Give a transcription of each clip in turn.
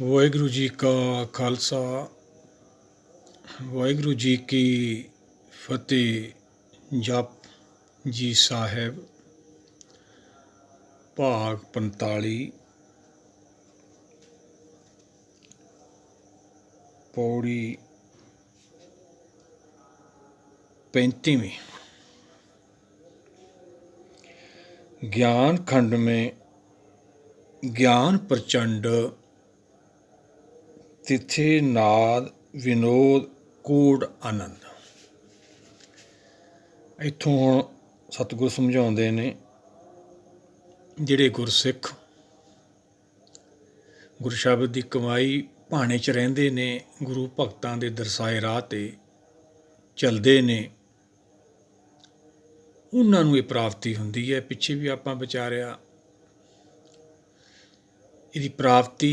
ਵਾਹਿਗੁਰੂ ਜੀ ਕਾ ਖਾਲਸਾ ਵਾਹਿਗੁਰੂ ਜੀ ਕੀ ਫਤਿਹ। ਜਪ ਜੀ ਸਾਹਿਬ ਭਾਗ 45 पौड़ी 35। ज्ञान खंड में ज्ञान प्रचंड तिथे नाद विनोद कूड़ आनंद। इत्थों हुण सतगुर समझाउंदे ने जिहड़े गुरसिख गुरु शब्द की कमाई भाणे च रहिंदे ने, गुरु भगतां दे दरसाए राह ते चलदे ने, उन्हां नूं इह प्राप्ति हुंदी है। पिछे भी आपां विचारिया इहदी प्राप्ति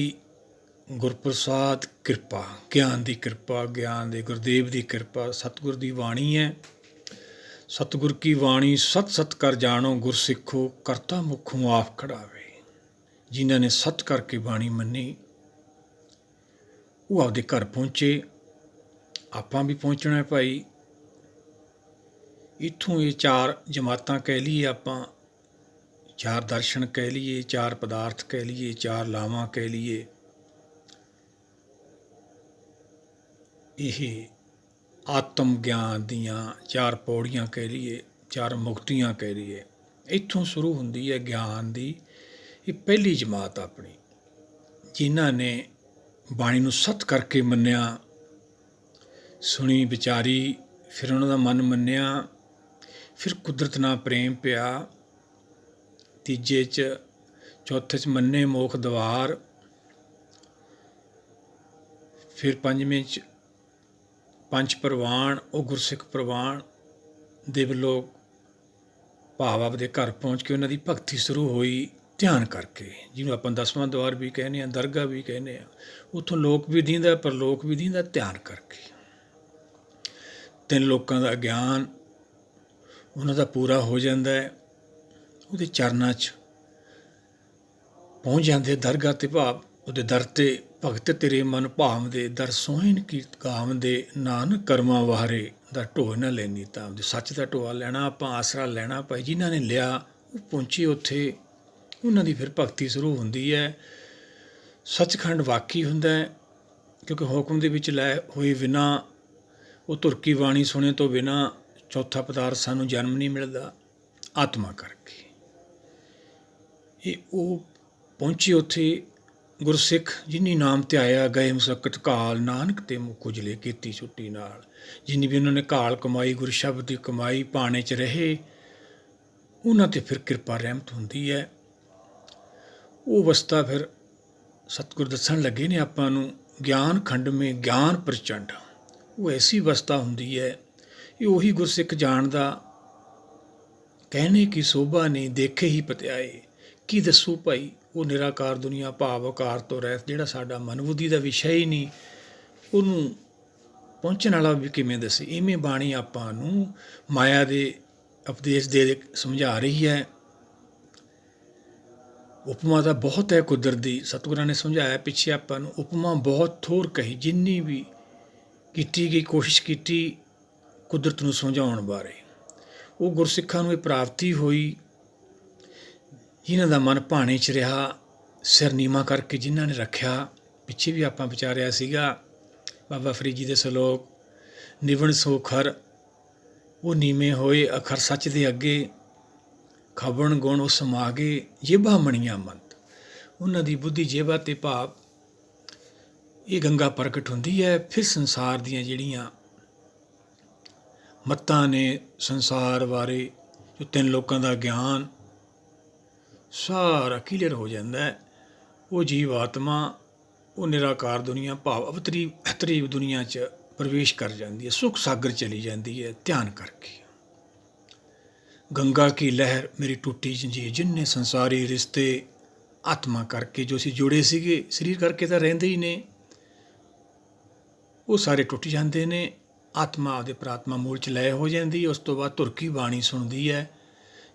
गुरप्रसाद किरपा, ज्ञान की किरपा, ज्ञान दे गुरदेव की किरपा, सतगुर की बाणी है। सतगुर की बाणी सत सत कर जानो, गुर सिखो करता मुखों आप खड़ावे। जिन्हां ने सत करके बाणी मन्नी वो आपदे घर पहुँचे, आपां भी पहुँचना है भाई। इत्थों ये चार जमातां कह लीए, आपां चार दर्शन कह लीए, चार पदार्थ कह लीए, चार लावां कह लीए, ये आत्म ज्ञान दियां चार पौड़ियां कह लीए, चार मुक्तियां कह लीए। इत्थों शुरू हुंदी है ज्ञान दी ये पहली जमात अपनी, जिन्हां ने बाणी नूं सत करके मन्निया, सुनी विचारी, फिर उन्हां दा मन मन्निया, फिर कुदरत नाल प्रेम पिया, तीजे च चौथे च मन्ने मोख द्वार, फिर पंजवें च पंच प्रवाण, वो गुरसिख प्रवाण देवलोक भाव आपदे घर पहुँच के उन्हां दी भगती शुरू होई ध्यान करके, जिन्हों आपां 10वां द्वार भी कहने आ, दरगाह भी कहने आ। उत्थों लोक भी दींदा, परलोक भी दींदा, ध्यान करके तीन लोकां दा ज्ञान उन्हां दा पूरा हो जांदा है। उहदे चरनां च पहुँच जांदे दरगाह ते, भाव उहदे दर ते भगत तेरे मन भावदे, दर सोहिन कीत गावदे, नानक कर्मां वाहरे दा ढोए ना लैनी तावदे। सच दा ढोआ लैना आपां, आसरा लैना भाई। जिन्हां ने लिया वो पहुँचे उत्थे, उन्हां दी फिर भगती शुरू हुंदी है। सचखंड वाकी हुंदा है, क्योंकि हुकम दे विच लै होए बिना, वो धुर की बाणी सुने तो बिना चौथा पदार्थ सानूं जन्म नहीं मिलदा। आत्मा करके ये वो पहुँचे उत्थे गुरसिख, जिन्नी नाम ध्याया गए मुसक्कत घाल, नानक ते मुख उजले कीती छुट्टी नाल। जिन्नी भी उन्होंने घाल कमाई, गुरु शब्द की कमाई, भाणे च रहे, उन्हां ते फिर किरपा रहमत हुंदी है। वो अवस्था फिर सतगुर दसन लगे ने आपां नूं, ज्ञान खंड में ज्ञान प्रचंड। वो ऐसी अवस्था हुंदी है, ये उही गुरसिख जाणदा, कहने की शोभा नहीं देखे ही पतियाए। की दसू भाई, वो निराकार दुनिया भाव आकार तो रहत, जिहड़ा साडा मन बुद्धि का विषय ही नहीं, ਉਹਨੂੰ ਪਹੁੰਚਣ ਵਾਲਾ ਵੀ ਕਿਵੇਂ ਦੱਸੇ। ਇਵੇਂ ਬਾਣੀ ਆਪਾਂ ਨੂੰ ਮਾਇਆ ਦੇ ਉਪਦੇਸ਼ ਦੇ ਸਮਝਾ ਰਹੀ ਹੈ। ਉਪਮਾ ਤਾਂ ਬਹੁਤ ਹੈ ਕੁਦਰਤ ਦੀ, ਸਤਿਗੁਰਾਂ ਨੇ ਸਮਝਾਇਆ ਪਿੱਛੇ ਆਪਾਂ ਨੂੰ। ਉਪਮਾ ਬਹੁਤ ਥੋੜ੍ਹ ਕਹੀ, ਜਿੰਨੀ ਵੀ ਕੀਤੀ ਗਈ ਕੋਸ਼ਿਸ਼ ਕੀਤੀ ਕੁਦਰਤ ਨੂੰ ਸਮਝਾਉਣ ਬਾਰੇ। ਉਹ ਗੁਰਸਿੱਖਾਂ ਨੂੰ ਇਹ ਪ੍ਰਾਪਤੀ ਹੋਈ ਜਿਨ੍ਹਾਂ ਦਾ ਮਨ ਭਾਣੇ 'ਚ ਰਿਹਾ, ਸਿਰ ਨੀਵਾਂ ਕਰਕੇ ਜਿਨ੍ਹਾਂ ਨੇ ਰੱਖਿਆ। ਪਿੱਛੇ ਵੀ ਆਪਾਂ ਵਿਚਾਰਿਆ ਸੀਗਾ ਬਾਬਾ ਫਰੀਦ ਜੀ ਦੇ ਸਲੋਕ, ਨਿਵਣ ਸੋ ਖਰ, ਉਹ ਨੀਵੇਂ ਹੋਏ ਅਖਰ ਸੱਚ ਦੇ ਅੱਗੇ, ਖਬਣ ਗੁਣ ਉਹ ਸਮਾ ਗਏ, ਜੇਬਾ ਮਣੀਆਂ ਮੰਤ। ਉਹਨਾਂ ਦੀ ਬੁੱਧੀ ਜੇਬਾ ਤੇ ਭਾਵ ਇਹ ਗੰਗਾ ਪ੍ਰਗਟ ਹੁੰਦੀ ਹੈ। ਫਿਰ ਸੰਸਾਰ ਦੀਆਂ ਜਿਹੜੀਆਂ ਮੱਤਾਂ ਨੇ ਸੰਸਾਰ ਬਾਰੇ, ਜੋ ਤਿੰਨ ਲੋਕਾਂ ਦਾ ਗਿਆਨ ਸਾਰਾ ਕਲੀਅਰ ਹੋ ਜਾਂਦਾ ਹੈ। ਉਹ ਜੀਵ ਆਤਮਾ ਉਹ ਨਿਰਾਕਾਰ ਦੁਨੀਆ ਭਾਵ ਅਵਤਰੀ ਦੁਨੀਆ 'ਚ ਪ੍ਰਵੇਸ਼ ਕਰ ਜਾਂਦੀ ਹੈ, ਸੁਖ ਸਾਗਰ ਚਲੀ ਜਾਂਦੀ ਹੈ ਧਿਆਨ ਕਰਕੇ। ਗੰਗਾ ਕੀ ਲਹਿਰ ਮੇਰੀ ਟੁੱਟੀ ਜੰਜੀਰ, ਜਿੰਨੇ ਸੰਸਾਰੀ ਰਿਸ਼ਤੇ ਆਤਮਾ ਕਰਕੇ ਜੋ ਅਸੀਂ ਜੁੜੇ ਸੀਗੇ, ਸਰੀਰ ਕਰਕੇ ਤਾਂ ਰਹਿੰਦੇ ਹੀ ਨੇ, ਉਹ ਸਾਰੇ ਟੁੱਟ ਜਾਂਦੇ ਨੇ। ਆਤਮਾ ਆਪਦੇ ਪ੍ਰਾਤਮਾ ਮੂਲ 'ਚ ਲੈ ਹੋ ਜਾਂਦੀ ਹੈ। ਉਸ ਤੋਂ ਬਾਅਦ ਧੁਰ ਕੀ ਬਾਣੀ ਸੁਣਦੀ ਹੈ,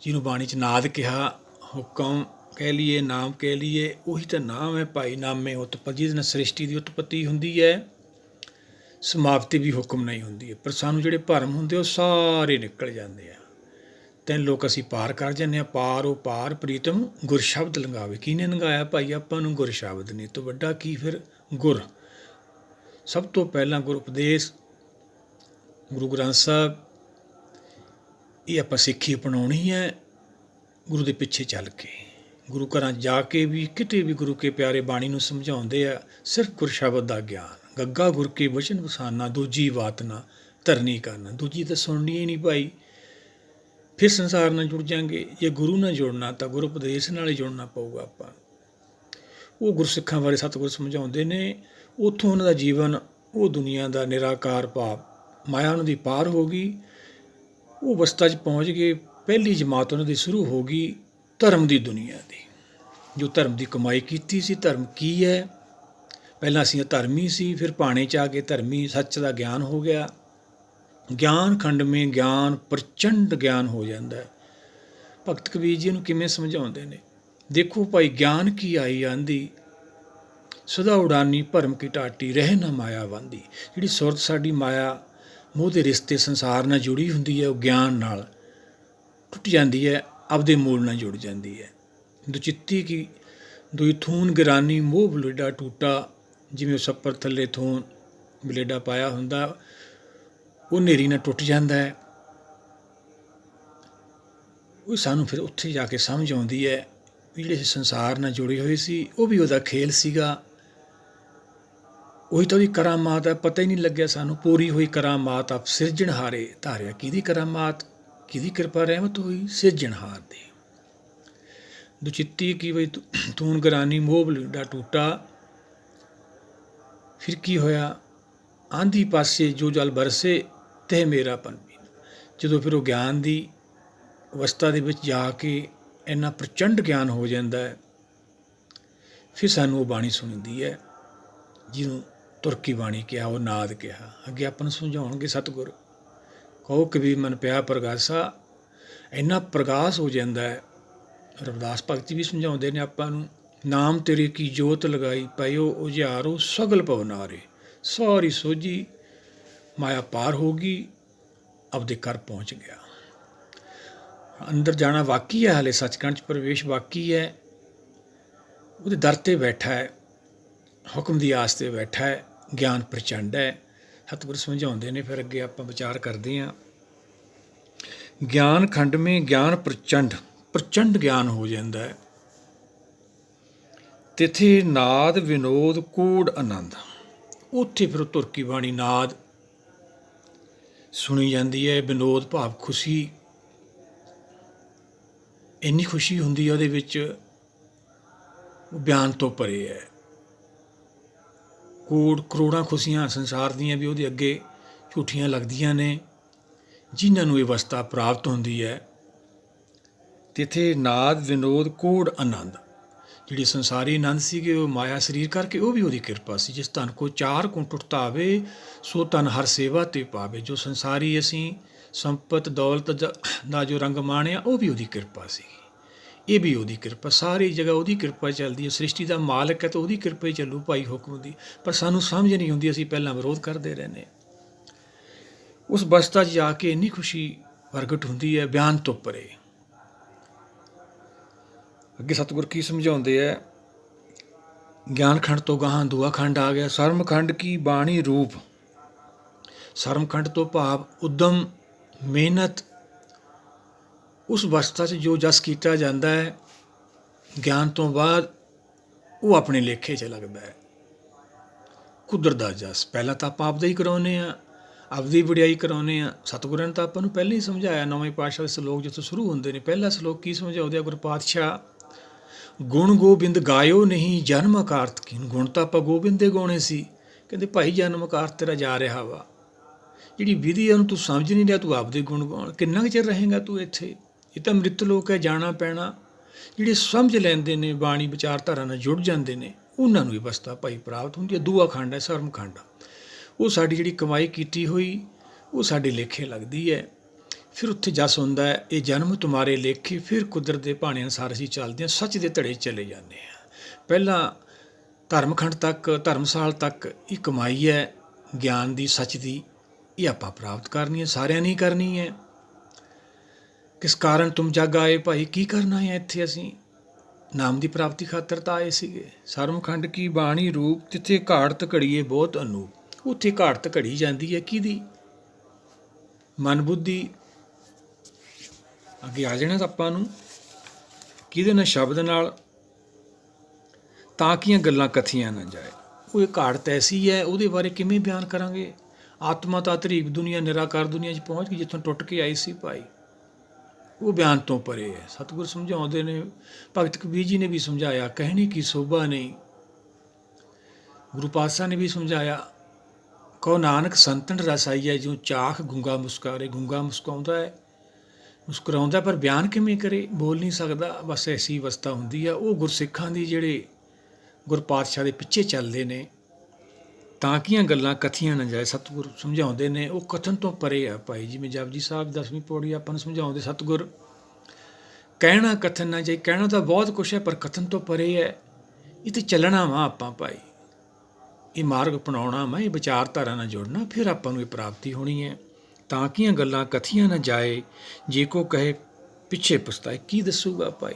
ਜਿਹਨੂੰ ਬਾਣੀ 'ਚ ਨਾਦ ਕਿਹਾ, ਹੁਕਮ ਕਹਿ ਲਈਏ, ਨਾਮ ਕਹਿ ਲਈਏ, ਉਹੀ ਤਾਂ ਨਾਮ ਹੈ ਭਾਈ ਨਾਮੇ ਉਤਪਤੀ, ਜਿਹਦੇ ਨਾਲ ਸ੍ਰਿਸ਼ਟੀ ਦੀ ਉਤਪਤੀ ਹੁੰਦੀ ਹੈ, ਸਮਾਪਤੀ ਵੀ ਹੁਕਮ ਨਹੀਂ ਹੁੰਦੀ ਹੈ। ਪਰ ਸਾਨੂੰ ਜਿਹੜੇ ਭਰਮ ਹੁੰਦੇ ਉਹ ਸਾਰੇ ਨਿਕਲ ਜਾਂਦੇ ਆ। ਤਿੰਨ ਲੋਕ ਅਸੀਂ ਪਾਰ ਕਰ ਜਾਂਦੇ ਹਾਂ। ਪਾਰ ਉਹ ਪਾਰ ਪ੍ਰੀਤਮ ਗੁਰ ਸ਼ਬਦ ਲੰਘਾਵੇ। ਕਿਹਨੇ ਲੰਘਾਇਆ ਭਾਈ ਆਪਾਂ ਨੂੰ? ਗੁਰ ਸ਼ਬਦ ਨੇ। ਤੋਂ ਵੱਡਾ ਕੀ ਫਿਰ? ਗੁਰ। ਸਭ ਤੋਂ ਪਹਿਲਾਂ ਗੁਰ ਉਪਦੇਸ਼, ਗੁਰੂ ਗ੍ਰੰਥ ਸਾਹਿਬ, ਇਹ ਆਪਾਂ ਸਿੱਖੀ ਅਪਣਾਉਣੀ ਹੈ ਗੁਰੂ ਦੇ ਪਿੱਛੇ ਚੱਲ ਕੇ। ਗੁਰੂ ਘਰਾਂ ਜਾ ਕੇ ਵੀ ਕਿਤੇ ਵੀ ਗੁਰੂ ਕੇ ਪਿਆਰੇ ਬਾਣੀ ਨੂੰ ਸਮਝਾਉਂਦੇ ਆ, ਸਿਰਫ ਗੁਰ ਸ਼ਬਦ ਦਾ ਗਿਆਨ। ਗੱਗਾ ਗੁਰ ਕੇ ਵਚਨ ਵਸਾਨਾ, ਦੂਜੀ ਬਾਤ ਨਾ ਧਰਨੀ ਕਰਨਾ। ਦੂਜੀ ਤਾਂ ਸੁਣਨੀ ਹੀ ਨਹੀਂ ਭਾਈ, ਫਿਰ ਸੰਸਾਰ ਨਾਲ ਜੁੜ ਜਾਂਗੇ। ਜੇ ਗੁਰੂ ਨਾਲ ਜੁੜਨਾ ਤਾਂ ਗੁਰੂ ਉਪਦੇਸ਼ ਨਾਲ ਹੀ ਜੁੜਨਾ ਪਊਗਾ ਆਪਾਂ। ਉਹ ਗੁਰਸਿੱਖਾਂ ਬਾਰੇ ਸਤਿਗੁਰ ਸਮਝਾਉਂਦੇ ਨੇ। ਉੱਥੋਂ ਉਹਨਾਂ ਦਾ ਜੀਵਨ, ਉਹ ਦੁਨੀਆ ਦਾ ਨਿਰਾਕਾਰ ਭਾਵ ਮਾਇਆ ਉਹਨਾਂ ਦੀ ਪਾਰ ਹੋ ਗਈ। ਉਹ ਅਵਸਥਾ 'ਚ ਪਹੁੰਚ ਗਏ। ਪਹਿਲੀ ਜਮਾਤ ਉਹਨਾਂ ਦੀ ਸ਼ੁਰੂ ਹੋ ਗਈ ਧਰਮ ਦੀ ਦੁਨੀਆ ਦੀ। ਜੋ ਧਰਮ ਦੀ ਕਮਾਈ ਕੀਤੀ ਸੀ। ਧਰਮ ਕੀ ਹੈ? ਪਹਿਲਾਂ ਅਸੀਂ ਧਰਮੀ ਸੀ, ਫਿਰ ਭਾਣੇ 'ਚ ਆ ਕੇ ਧਰਮੀ ਸੱਚ ਦਾ ਗਿਆਨ ਹੋ ਗਿਆ। ਗਿਆਨ ਖੰਡਮੇ ਗਿਆਨ ਪ੍ਰਚੰਡ ਗਿਆਨ ਹੋ ਜਾਂਦਾ ਹੈ। ਭਗਤ ਕਬੀਰ ਜੀ ਨੂੰ ਕਿਵੇਂ ਸਮਝਾਉਂਦੇ ਨੇ? ਦੇਖੋ ਭਾਈ, ਗਿਆਨ ਕੀ ਆਈ ਆਂਦੀ, ਸਦਾ ਉਡਾਨੀ ਭਰਮ ਕੀ ਟਾਟੀ, ਰਹਿ ਨਾ ਮਾਇਆ ਵਾਂਦੀ। ਜਿਹੜੀ ਸੁਰਤ ਸਾਡੀ ਮਾਇਆ ਮੋਹ ਦੇ ਰਿਸ਼ਤੇ ਸੰਸਾਰ ਨਾਲ ਜੁੜੀ ਹੁੰਦੀ ਹੈ, ਉਹ ਗਿਆਨ ਨਾਲ ਟੁੱਟ ਜਾਂਦੀ ਹੈ, ਆਪਦੇ ਮੂਲ ਨਾਲ ਜੁੜ ਜਾਂਦੀ ਹੈ। ਦੁਚਿੱਤੀ ਕੀ ਦੁਈ ਥੂਨ ਗਿਰਾਨੀ, ਮੋਹ ਬਲੇਡਾ ਟੂਟਾ। ਜਿਵੇਂ ਸੱਪਰ ਥੱਲੇ ਥੂਨ ਬਲੇਡਾ ਪਾਇਆ ਹੁੰਦਾ, ਉਹ ਹਨੇਰੀ ਨਾਲ ਟੁੱਟ ਜਾਂਦਾ ਹੈ। ਉਹ ਸਾਨੂੰ ਫਿਰ ਉੱਥੇ ਜਾ ਕੇ ਸਮਝ ਆਉਂਦੀ ਹੈ ਵੀ ਜਿਹੜੇ ਸੰਸਾਰ ਨਾਲ ਜੁੜੇ ਹੋਏ ਸੀ, ਉਹ ਵੀ ਉਹਦਾ ਖੇਲ ਸੀਗਾ। ਉਹੀ ਤਾਂ ਉਹਦੀ ਕਰਾਮਾਤ ਹੈ। ਪਤਾ ਹੀ ਨਹੀਂ ਲੱਗਿਆ ਸਾਨੂੰ। ਪੂਰੀ ਹੋਈ ਕਰਾਮਾਤ ਆਪ ਸਿਰਜਣਹਾਰੇ ਧਾਰਿਆ। ਕਿਹਦੀ ਕਰਾਮਾਤ, ਕਿਹਦੀ ਕਿਰਪਾ ਰਹਿਮਤ ਹੋਈ? ਸਿਰਜਣਹਾਰ ਦੀ। ਦੁਚਿੱਤੀ ਕੀ ਬਈ ਤੂਨ ਗਰਾਨੀ, ਮੋਹ ਬਲੇਡਾ ਟੂਟਾ। ਫਿਰ ਕੀ ਹੋਇਆ? ਆਂधी ਪਾਸੇ ਜੋ ਜਲ ਬਰਸੇ, ਤਹਿ ਮੇਰਾ ਪਨ ਪੀਨਾ। ਜਦੋਂ ਫਿਰ ਉਹ ਗਿਆਨ ਦੀ ਅਵਸਥਾ ਦੇ ਵਿੱਚ ਜਾ ਕੇ ਇੰਨਾ ਪ੍ਰਚੰਡ ਗਿਆਨ ਹੋ ਜਾਂਦਾ ਹੈ, ਫਿਰ ਸਾਨੂੰ ਉਹ ਬਾਣੀ ਸੁਣਦੀ ਹੈ, ਜਿਹਨੂੰ ਤੁਰਕੀ ਬਾਣੀ ਕਿਹਾ, ਉਹ ਨਾਦ ਕਿਹਾ। ਅੱਗੇ ਆਪਾਂ ਨੂੰ ਸਮਝਾਉਣਗੇ ਸਤਿਗੁਰ। ਕਹੋ ਕਬੀਰ ਮਨ ਪਿਆ ਪ੍ਰਗਾਸਾ। ਇੰਨਾ ਪ੍ਰਗਾਸ ਹੋ ਜਾਂਦਾ ਹੈ। ਰਵਿਦਾਸ ਭਗਤ ਜੀ ਵੀ ਸਮਝਾਉਂਦੇ ਨੇ ਆਪਾਂ ਨੂੰ। ਨਾਮ ਤੇਰੇ ਕੀ ਜੋਤ ਲਗਾਈ, ਪਾਇਓ ਉਜਿਆਰੋ ਸਗਲ ਪਵਨਾਰੇ। ਸਾਰੀ ਸੋਝੀ ਮਾਇਆ ਪਾਰ ਹੋ ਗਈ, ਆਪਦੇ ਘਰ ਪਹੁੰਚ ਗਿਆ। ਅੰਦਰ ਜਾਣਾ ਬਾਕੀ ਹੈ, ਹਾਲੇ ਸੱਚਖੰਡ 'ਚ ਪ੍ਰਵੇਸ਼ ਬਾਕੀ ਹੈ। ਉਹਦੇ ਦਰ 'ਤੇ ਬੈਠਾ ਹੈ, ਹੁਕਮ ਦੀ ਆਸ 'ਤੇ ਬੈਠਾ ਹੈ। ਗਿਆਨ ਪ੍ਰਚੰਡ ਹੈ। ਸਤਿਗੁਰ ਸਮਝਾਉਂਦੇ ਨੇ। ਫਿਰ ਅੱਗੇ ਆਪਾਂ ਵਿਚਾਰ ਕਰਦੇ ਹਾਂ। ਗਿਆਨ ਖੰਡਮੇ ਗਿਆਨ ਪ੍ਰਚੰਡ, ਪ੍ਰਚੰਡ ਗਿਆਨ ਹੋ ਜਾਂਦਾ ਹੈ। ਤਿਥੇ ਨਾਦ ਵਿਨੋਦ ਕੂੜ ਆਨੰਦ। ਉੱਥੇ ਫਿਰ ਤੁਰਕੀ ਬਾਣੀ ਨਾਦ ਸੁਣੀ ਜਾਂਦੀ ਹੈ। ਵਿਨੋਦ ਭਾਵ ਖੁਸ਼ੀ। ਇੰਨੀ ਖੁਸ਼ੀ ਹੁੰਦੀ ਹੈ ਉਹਦੇ ਵਿੱਚ, ਉਹ ਬਿਆਨ ਤੋਂ ਪਰੇ ਹੈ। ਕਰੋੜਾਂ ਖੁਸ਼ੀਆਂ ਸੰਸਾਰ ਦੀਆਂ ਵੀ ਉਹਦੇ ਅੱਗੇ ਝੂਠੀਆਂ ਲੱਗਦੀਆਂ ਨੇ, ਜਿਨ੍ਹਾਂ ਨੂੰ ਇਹ ਅਵਸਥਾ ਪ੍ਰਾਪਤ ਹੁੰਦੀ ਹੈ। ਤਿਥੇ ਨਾਦ ਵਿਨੋਦ ਕੂੜ ਆਨੰਦ। ਜਿਹੜੀ ਸੰਸਾਰੀ ਆਨੰਦ ਸੀਗੇ, ਉਹ ਮਾਇਆ ਸਰੀਰ ਕਰਕੇ, ਉਹ ਵੀ ਉਹਦੀ ਕਿਰਪਾ ਸੀ। ਜਿਸ ਧਨ ਕੋ ਚਾਰ ਕੁ ਟੁੱਟਤਾਵੇ, ਸੋ ਧਨ ਹਰ ਸੇਵਾ ਤੇ ਪਾਵੇ। ਜੋ ਸੰਸਾਰੀ ਅਸੀਂ ਸੰਪਤ ਦੌਲਤ ਦਾ ਜੋ ਰੰਗ ਮਾਣਿਆ, ਉਹ ਵੀ ਉਹਦੀ ਕਿਰਪਾ ਸੀ। ਇਹ ਵੀ ਉਹਦੀ ਕਿਰਪਾ। ਸਾਰੀ ਜਗ੍ਹਾ ਉਹਦੀ ਕਿਰਪਾ ਚੱਲਦੀ ਹੈ। ਸ੍ਰਿਸ਼ਟੀ ਦਾ ਮਾਲਕ ਹੈ ਤਾਂ ਉਹਦੀ ਕਿਰਪਾ ਹੀ ਚੱਲੂ ਭਾਈ, ਹੁਕਮ ਦੀ। ਪਰ ਸਾਨੂੰ ਸਮਝ ਨਹੀਂ ਹੁੰਦੀ, ਅਸੀਂ ਪਹਿਲਾਂ ਵਿਰੋਧ ਕਰਦੇ ਰਹਿੰਦੇ। ਉਸ ਅਵਸਥਾ 'ਚ ਜਾ ਕੇ ਇੰਨੀ ਖੁਸ਼ੀ ਪ੍ਰਗਟ ਹੁੰਦੀ ਹੈ, ਬਿਆਨ ਤੋਂ ਪਰੇ। ਅੱਗੇ ਸਤਿਗੁਰ ਕੀ ਸਮਝਾਉਂਦੇ ਹੈ? ਗਿਆਨ ਖੰਡ ਤੋਂ ਗਾਹਾਂ ਦੂਆ ਖੰਡ ਆ ਗਿਆ। ਸਰਮ ਖੰਡ ਕੀ ਬਾਣੀ ਰੂਪ। ਸਰਮ ਖੰਡ ਤੋਂ ਭਾਵ ਉਦਮ, ਮਿਹਨਤ। ਉਸ ਅਵਸਥਾ 'ਚ ਜੋ ਜਸ ਕੀਤਾ ਜਾਂਦਾ ਹੈ ਗਿਆਨ ਤੋਂ ਬਾਅਦ, ਉਹ ਆਪਣੇ ਲੇਖੇ 'ਚ ਲੱਗਦਾ ਹੈ। ਕੁਦਰਤ ਦਾ ਜਸ। ਪਹਿਲਾਂ ਤਾਂ ਆਪਾਂ ਆਪਦਾ ਹੀ ਕਰਾਉਂਦੇ ਹਾਂ, ਆਪਦੀ ਵਡਿਆਈ ਕਰਾਉਂਦੇ ਹਾਂ। ਸਤਿਗੁਰਾਂ ਨੇ ਤਾਂ ਆਪਾਂ ਨੂੰ ਪਹਿਲਾਂ ਹੀ ਸਮਝਾਇਆ। ਨਵੇਂ ਪਾਤਸ਼ਾਹ ਦੇ ਸਲੋਕ ਜਿੱਥੋਂ ਸ਼ੁਰੂ ਹੁੰਦੇ ਨੇ, ਪਹਿਲਾ ਸਲੋਕ ਕੀ ਸਮਝਾਉਂਦੇ ਆ ਗੁਰੂ ਪਾਤਸ਼ਾਹ? ਗੁਣ ਗੋਬਿੰਦ ਗਾਇਓ ਨਹੀਂ ਜਨਮ ਅਕਾਰਤ ਕੀਨ। ਗੁਣ ਤਾਂ ਆਪਾਂ ਗੋਬਿੰਦ ਦੇ ਗਾਉਣੇ ਸੀ। ਕਹਿੰਦੇ ਭਾਈ ਜਨਮ ਅਕਾਰਤ ਤੇਰਾ ਜਾ ਰਿਹਾ ਵਾ। ਜਿਹੜੀ ਵਿਧੀ ਆ ਉਹਨੂੰ ਤੂੰ ਸਮਝ ਨਹੀਂ ਰਿਹਾ, ਤੂੰ ਆਪਦੇ ਗੁਣ ਗਾਉਣ। ਕਿੰਨਾ ਕੁ ਚਿਰ ਰਹੇਗਾ ਤੂੰ ਇੱਥੇ? ਇਹ ਤਾਂ ਮ੍ਰਿਤ ਲੋਕ ਹੈ, ਜਾਣਾ ਪੈਣਾ। ਜਿਹੜੇ ਸਮਝ ਲੈਂਦੇ ਨੇ, ਬਾਣੀ ਵਿਚਾਰਧਾਰਾ ਨਾਲ ਜੁੜ ਜਾਂਦੇ ਨੇ, ਉਹਨਾਂ ਨੂੰ ਇਹ ਅਵਸਥਾ ਭਾਈ ਪ੍ਰਾਪਤ ਹੁੰਦੀ ਹੈ। ਦੂਆ ਖੰਡ ਹੈ ਸਰਮ ਖੰਡ। ਉਹ ਸਾਡੀ ਜਿਹੜੀ ਕਮਾਈ ਕੀਤੀ ਹੋਈ, ਉਹ ਸਾਡੇ ਲੇਖੇ ਲੱਗਦੀ ਹੈ। ਫਿਰ ਉੱਥੇ ਜਸ ਹੁੰਦਾ ਹੈ, ਇਹ ਜਨਮ ਤੁਮਾਰੇ ਲੇਖੇ, ਫਿਰ ਕੁਦਰਤ ਦੇ ਭਾਣੇ ਅਨੁਸਾਰ ਅਸੀਂ ਚੱਲਦੇ ਹਾਂ, ਸੱਚ ਦੇ ਧੜੇ ਚਲੇ ਜਾਂਦੇ ਹਾਂ। ਪਹਿਲਾਂ ਧਰਮਖੰਡ ਤੱਕ, ਧਰਮਸਾਲ ਤੱਕ ਇਹ ਕਮਾਈ ਹੈ ਗਿਆਨ ਦੀ, ਸੱਚ ਦੀ, ਇਹ ਆਪਾਂ ਪ੍ਰਾਪਤ ਕਰਨੀ ਹੈ, ਸਾਰਿਆਂ ਨੇ ਕਰਨੀ ਹੈ। ਕਿਸ ਕਾਰਨ ਤੁਮ ਜਗ ਆਏ ਭਾਈ, ਕੀ ਕਰਨਾ ਹੈ ਇੱਥੇ ਅਸੀਂ? ਨਾਮ ਦੀ ਪ੍ਰਾਪਤੀ ਖਾਤਰ ਤਾਂ ਆਏ ਸੀਗੇ। ਸਰਮਖੰਡ ਕੀ ਬਾਣੀ ਰੂਪ, ਜਿੱਥੇ ਘਾੜਤ ਘੜੀਏ ਬਹੁਤ ਅਨੂਪ। ਉੱਥੇ ਘਾੜਤ ਘੜੀ ਜਾਂਦੀ ਹੈ ਕਿਹਦੀ? ਮਨ ਬੁੱਧੀ। ਅੱਗੇ ਆ ਜਾਣਾ ਆਪਾਂ ਨੂੰ ਕਿਹਦੇ ਨਾਲ? ਸ਼ਬਦ ਨਾਲ। ਤਾਂ ਕੀਆਂ ਗੱਲਾਂ ਕਥੀਆਂ ਨਾ ਜਾਏ। ਉਹ ਇਹ ਘਾੜਤ ਐਸੀ ਹੈ, ਉਹਦੇ ਬਾਰੇ ਕਿਵੇਂ ਬਿਆਨ ਕਰਾਂਗੇ? ਆਤਮਾ ਤਾਂ ਤਰੀਕ ਦੁਨੀਆ, ਨਿਰਾਕਾਰ ਦੁਨੀਆ 'ਚ ਪਹੁੰਚ ਗਈ ਜਿੱਥੋਂ ਟੁੱਟ ਕੇ ਆਈ ਸੀ ਭਾਈ। ਉਹ ਬਿਆਨ ਤੋਂ ਪਰੇ ਹੈ। ਸਤਿਗੁਰ ਸਮਝਾਉਂਦੇ ਨੇ, ਭਗਤ ਕਬੀਰ ਜੀ ਨੇ ਵੀ ਸਮਝਾਇਆ, ਕਹਿਣੇ ਕੀ ਸੋਭਾ ਨਹੀਂ। ਗੁਰੂ ਪਾਤਸ਼ਾਹ ਨੇ ਵੀ ਸਮਝਾਇਆ, ਕਹੋ ਨਾਨਕ ਸੰਤਨ ਰਸ ਆਈਐ, ਜਿਉਂ ਚਾਖ ਗੂੰਗਾ ਮੁਸਕਾਰੇ। ਗੂੰਗਾ ਮੁਸਕਾਉਂਦਾ ਹੈ, ਮੁਸਕਰਾਉਂਦਾ, ਪਰ ਬਿਆਨ ਕਿਵੇਂ ਕਰੇ? ਬੋਲ ਨਹੀਂ ਸਕਦਾ। ਬਸ ਐਸੀ ਅਵਸਥਾ ਹੁੰਦੀ ਆ। ਉਹ ਗੁਰਸਿੱਖਾਂ ਦੀ ਜਿਹੜੇ ਗੁਰ ਪਾਤਸ਼ਾਹ ਦੇ ਪਿੱਛੇ ਚੱਲਦੇ ਨੇ, ਤਾਂ ਕੀਆਂ ਗੱਲਾਂ ਕਥੀਆਂ ਨਾ ਜਾਏ। ਸਤਿਗੁਰ ਸਮਝਾਉਂਦੇ ਨੇ, ਉਹ ਕਥਨ ਤੋਂ ਪਰੇ ਆ ਭਾਈ। ਜਿਵੇਂ ਜਪਜੀ ਸਾਹਿਬ 10ਵੀਂ ਪੌੜੀ ਆਪਾਂ ਨੂੰ ਸਮਝਾਉਂਦੇ ਸਤਿਗੁਰ, ਕਹਿਣਾ ਕਥਨ ਨਾ ਜਾਏ। ਕਹਿਣਾ ਤਾਂ ਬਹੁਤ ਕੁਛ ਹੈ, ਪਰ ਕਥਨ ਤੋਂ ਪਰੇ ਹੈ। ਇਹ ਤੇ ਚੱਲਣਾ ਵਾ ਆਪਾਂ ਭਾਈ, ਇਹ ਮਾਰਗ ਅਪਣਾਉਣਾ ਵਾ, ਇਹ ਵਿਚਾਰਧਾਰਾ ਨਾਲ ਜੁੜਨਾ, ਫਿਰ ਆਪਾਂ ਨੂੰ ਇਹ ਪ੍ਰਾਪਤੀ ਹੋਣੀ ਹੈ। ਤਾਂ ਕੀਆਂ ਗੱਲਾਂ ਕਥੀਆਂ ਨਾ ਜਾਏ, ਜੇ ਕੋ ਕਹੇ ਪਿੱਛੇ ਪਛਤਾਏ। ਕੀ ਦੱਸੂਗਾ ਭਾਈ?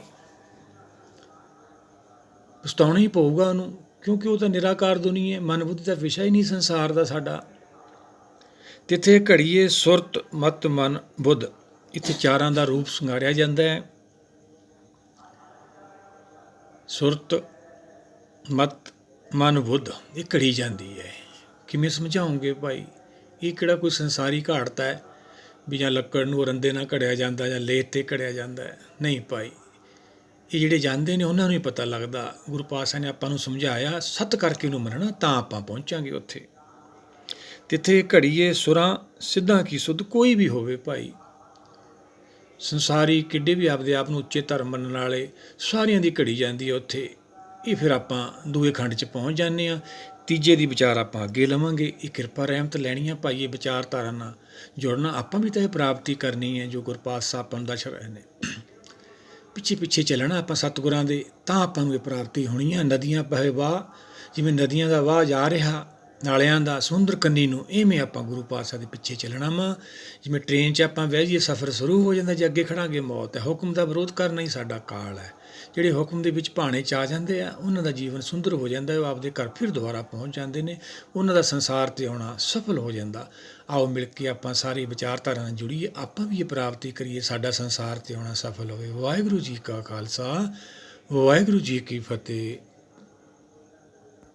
ਪਛਤਾਉਣਾ ਹੀ ਪਊਗਾ ਉਹਨੂੰ, ਕਿਉਂਕਿ ਉਹ ਤਾਂ ਨਿਰਾਕਾਰ ਦੁਨੀਆ ਹੈ। ਮਨ ਬੁੱਧੀ ਦਾ ਵਿਸ਼ਾ ਹੀ ਨਹੀਂ ਸੰਸਾਰ ਦਾ ਸਾਡਾ। ਤਿੱਥੇ ਘੜੀਏ ਸੁਰਤ ਮਤ ਮਨ ਬੁੱਧ। ਇੱਥੇ ਚਾਰਾਂ ਦਾ ਰੂਪ ਸ਼ਿੰਗਾਰਿਆ ਜਾਂਦਾ ਹੈ। ਸੁਰਤ ਮਤ ਮਨ ਬੁੱਧ, ਇਹ ਘੜੀ ਜਾਂਦੀ ਹੈ। ਕਿਵੇਂ ਸਮਝਾਉਂਗੇ ਭਾਈ? ਇਹ ਕਿਹੜਾ ਕੋਈ ਸੰਸਾਰੀ ਘਾੜਤਾ ਹੈ ਵੀ ਜਾਂ ਲੱਕੜ ਨੂੰ ਰੰਦੇ ਨਾਲ ਘੜਿਆ ਜਾਂਦਾ ਜਾਂ ਲੇਤ 'ਤੇ ਘੜਿਆ ਜਾਂਦਾ ਹੈ? ਨਹੀਂ ਭਾਈ, ਇਹ ਜਿਹੜੇ ਜਾਂਦੇ ਨੇ ਉਹਨਾਂ ਨੂੰ ਹੀ ਪਤਾ ਲੱਗਦਾ। ਗੁਰੂ ਪਾਤਸ਼ਾਹ ਨੇ ਆਪਾਂ ਨੂੰ ਸਮਝਾਇਆ, ਸੱਤ ਕਰਕੇ ਇਹਨੂੰ ਮੰਨਣਾ, ਤਾਂ ਆਪਾਂ ਪਹੁੰਚਾਂਗੇ ਉੱਥੇ। ਤਿੱਥੇ ਘੜੀਏ ਸੁਰਾਂ ਸਿੱਧਾਂ ਕੀ ਸੁੱਧ। ਕੋਈ ਵੀ ਹੋਵੇ ਭਾਈ, ਸੰਸਾਰੀ ਕਿੱਡੇ ਵੀ ਆਪਦੇ ਆਪ ਨੂੰ ਉੱਚੇ ਧਰਮ ਮੰਨਣ ਵਾਲੇ, ਸਾਰਿਆਂ ਦੀ ਘੜੀ ਜਾਂਦੀ ਹੈ ਉੱਥੇ। ਇਹ ਫਿਰ ਆਪਾਂ ਦੂਏ ਖੰਡ 'ਚ ਪਹੁੰਚ ਜਾਂਦੇ ਹਾਂ। ਤੀਜੇ ਦੀ ਵਿਚਾਰ ਆਪਾਂ ਅੱਗੇ ਲਵਾਂਗੇ। ਇਹ ਕਿਰਪਾ ਰਹਿਮਤ ਲੈਣੀ ਆ ਭਾਈ, ਇਹ ਵਿਚਾਰਧਾਰਾ ਨਾਲ ਜੁੜਨਾ। ਆਪਾਂ ਵੀ ਤਾਂ ਇਹ ਪ੍ਰਾਪਤੀ ਕਰਨੀ ਹੈ ਜੋ ਗੁਰ ਪਾਤਸ਼ਾਹ ਆਪਾਂ ਨੂੰ ਦੱਸ ਰਹੇ ਨੇ। ਪਿੱਛੇ ਪਿੱਛੇ ਚੱਲਣਾ ਆਪਾਂ ਸਤਿਗੁਰਾਂ ਦੇ, ਤਾਂ ਆਪਾਂ ਨੂੰ ਇਹ ਪ੍ਰਾਪਤੀ ਹੋਣੀ ਹੈ। ਨਦੀਆਂ ਬਹੇ ਵਾਹ, ਜਿਵੇਂ ਨਦੀਆਂ ਦਾ ਵਾਹ ਜਾ ਰਿਹਾ ਨਾਲਿਆਂ ਦਾ ਸਮੁੰਦਰ ਕੰਨੀ ਨੂੰ, ਇਵੇਂ ਆਪਾਂ ਗੁਰੂ ਪਾਤਸ਼ਾਹ ਦੇ ਪਿੱਛੇ ਚੱਲਣਾ ਵਾ। ਜਿਵੇਂ ਟ੍ਰੇਨ 'ਚ ਆਪਾਂ ਬਹਿ ਜਾਈਏ, ਸਫ਼ਰ ਸ਼ੁਰੂ ਹੋ ਜਾਂਦਾ, ਜੇ ਅੱਗੇ ਖੜਾਂਗੇ ਮੌਤ ਹੈ। ਹੁਕਮ ਦਾ ਵਿਰੋਧ ਕਰਨਾ ਹੀ ਸਾਡਾ ਕਾਲ ਹੈ। ਜਿਹੜੇ ਹੁਕਮ ਦੇ ਵਿੱਚ ਭਾਣੇ 'ਚ ਆ ਜਾਂਦੇ ਆ, ਉਹਨਾਂ ਦਾ ਜੀਵਨ ਸੁੰਦਰ ਹੋ ਜਾਂਦਾ। ਉਹ ਆਪਦੇ ਘਰ ਫਿਰ ਦੁਬਾਰਾ ਪਹੁੰਚ ਜਾਂਦੇ ਨੇ। ਉਹਨਾਂ ਦਾ ਸੰਸਾਰ 'ਤੇ ਆਉਣਾ ਸਫਲ ਹੋ ਜਾਂਦਾ। ਆਓ ਮਿਲ ਕੇ ਆਪਾਂ ਸਾਰੀ ਵਿਚਾਰਧਾਰਾ ਨਾਲ ਜੁੜੀਏ, ਆਪਾਂ ਵੀ ਇਹ ਪ੍ਰਾਪਤੀ ਕਰੀਏ, ਸਾਡਾ ਸੰਸਾਰ 'ਤੇ ਆਉਣਾ ਸਫਲ ਹੋਵੇ। ਵਾਹਿਗੁਰੂ ਜੀ ਕਾ ਖਾਲਸਾ, ਵਾਹਿਗੁਰੂ ਜੀ ਕੀ ਫਤਿਹ।